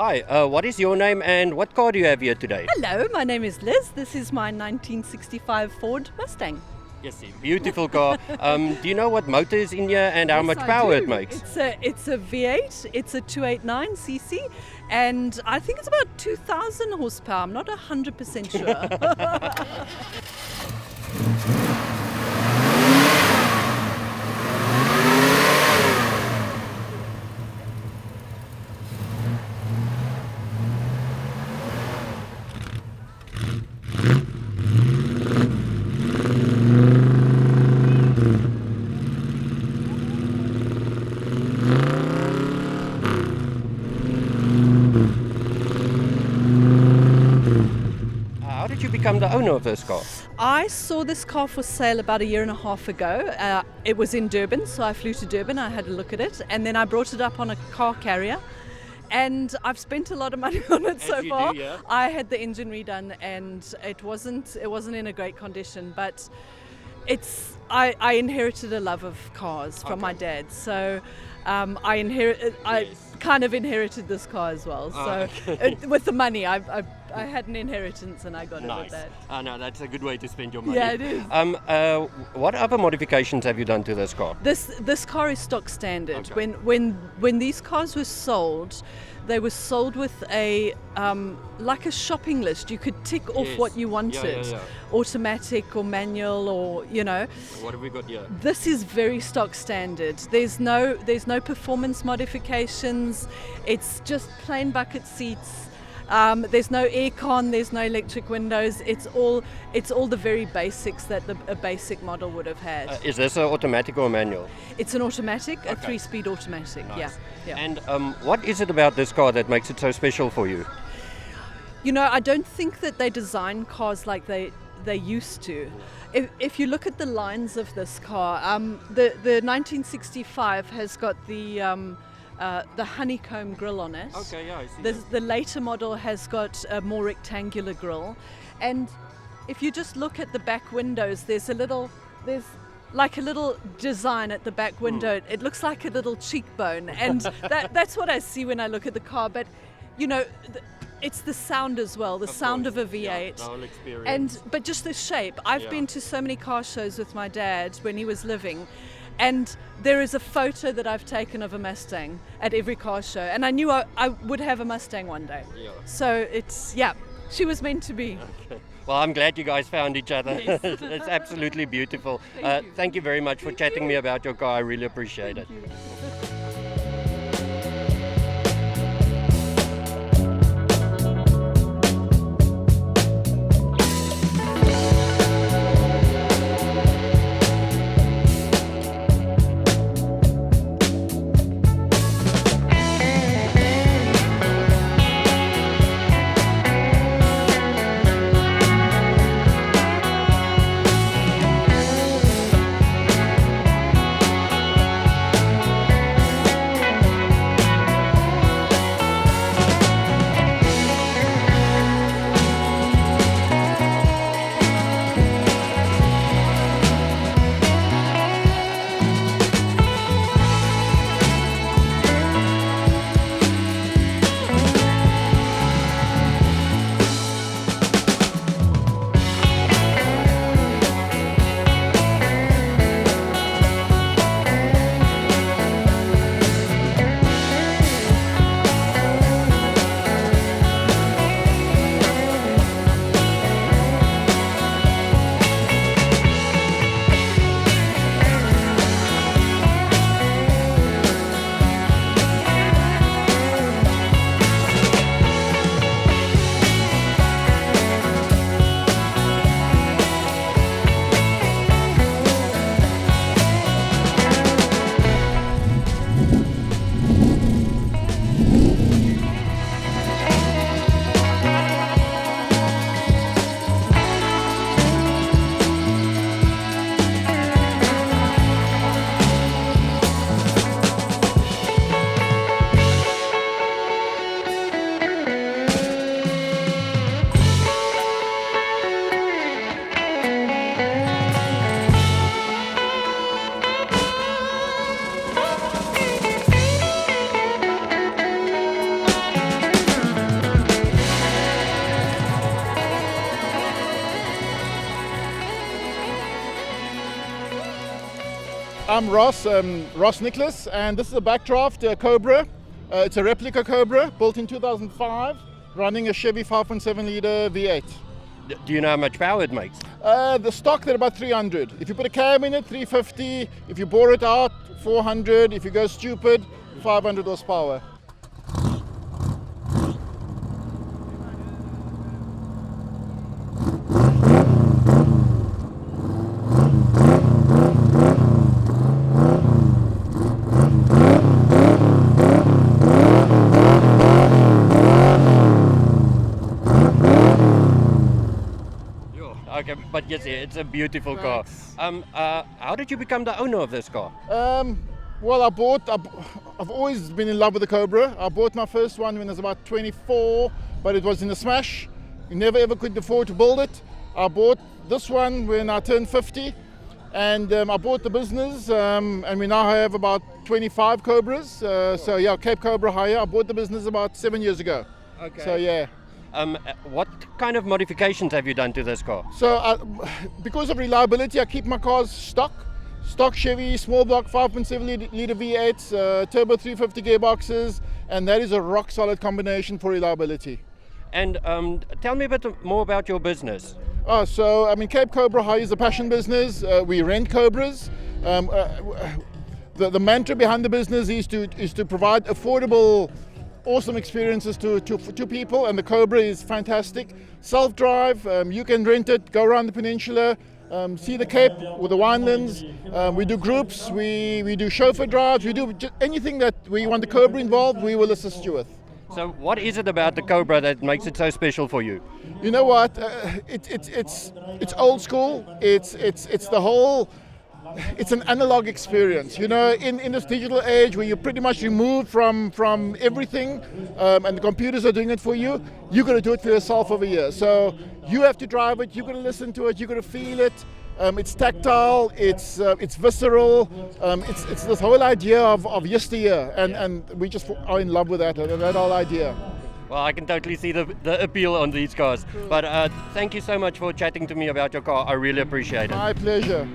Hi, what is your name and what car do you have here today? Hello, my name is Liz. This is my 1965 Ford Mustang. Yes, beautiful car. Do you know what motor is in here and how much I power do. it makes? It's a V8. It's a 289cc, and I think it's about 2,000 horsepower. I'm not 100% sure. How did you become the owner of this car? I saw this car for sale about a year and a half ago. It was in Durban, so I flew to Durban. I had a look at it, and then I brought it up on a car carrier. And I've spent a lot of money on it so far. Yeah? I had the engine redone, and it wasn't in a great condition. But I inherited a love of cars from my dad, so I kind of inherited this car as well. So with the money, I had an inheritance and I got it with that. No, that's a good way to spend your money. Yeah, it is. What other modifications have you done to this car? This car is stock standard. Okay. When these cars were sold, they were sold with a like a shopping list. You could tick off what you wanted, automatic or manual, or What have we got here? This is very stock standard. There's no performance modifications. It's just plain bucket seats. There's no aircon, there's no electric windows. It's all the very basics that a basic model would have had. Is this an automatic or a manual? It's an automatic, a Okay. 3-speed automatic. Nice. Yeah. And what is it about this car that makes it so special for you? I don't think that they design cars like they used to. If you look at the lines of this car, the 1965 has got the honeycomb grille on it. Okay, yeah, I see. The later model has got a more rectangular grille, and if you just look at the back windows, there's like a little design at the back window. It looks like a little cheekbone, and that's what I see when I look at the car. But it's the sound as well, the sound of a V8. Yeah, the whole experience. But just the shape. I've been to so many car shows with my dad when he was living, and there is a photo that I've taken of a Mustang at every car show, and I knew I would have a Mustang one day. Yeah. So she was meant to be. Okay. Well, I'm glad you guys found each other. Yes. It's absolutely beautiful. Thank you. Thank you very much for chatting me about your car. I really appreciate it. Thank you. I'm Ross, Ross Nicholas, and this is a Backdraft Cobra. It's a replica Cobra built in 2005, running a Chevy 5.7 litre V8. Do you know how much power it makes? The stock, they're about 300. If you put a cab in it, 350. If you bore it out, 400. If you go stupid, 500 horsepower. Okay, but yes, it's a beautiful car. How did you become the owner of this car? Well, I've always been in love with the Cobra. I bought my first one when I was about 24, but it was in a smash. You never ever could afford to build it. I bought this one when I turned 50, and I bought the business, and we now have about 25 Cobras. So yeah, Cape Cobra hire. I bought the business about 7 years ago. Okay. So yeah. What kind of modifications have you done to this car? So because of reliability, I keep my cars stock Chevy, small block 5.7 litre V8s, turbo 350 gearboxes, and that is a rock solid combination for reliability. And tell me a bit more about your business. So I mean, Cape Cobra High is a passion business. We rent Cobras. The mantra behind the business is to provide affordable, awesome experiences to people, and the Cobra is fantastic. Self-drive, you can rent it, go around the peninsula, see the Cape with the winelands. We do groups, we do chauffeur drives, we do just anything that we want the Cobra involved, we will assist you with. So what is it about the Cobra that makes it so special for you? You know what? It's old school. It's the whole. It's an analog experience, you know. In this digital age where you're pretty much removed from everything, and the computers are doing it for you, you got to do it for yourself over here. So you have to drive it. You got to listen to it. You got to feel it. It's tactile. It's visceral. It's this whole idea of yesteryear, and we just are in love with that whole idea. Well, I can totally see the appeal on these cars. But thank you so much for chatting to me about your car. I really appreciate it. My pleasure.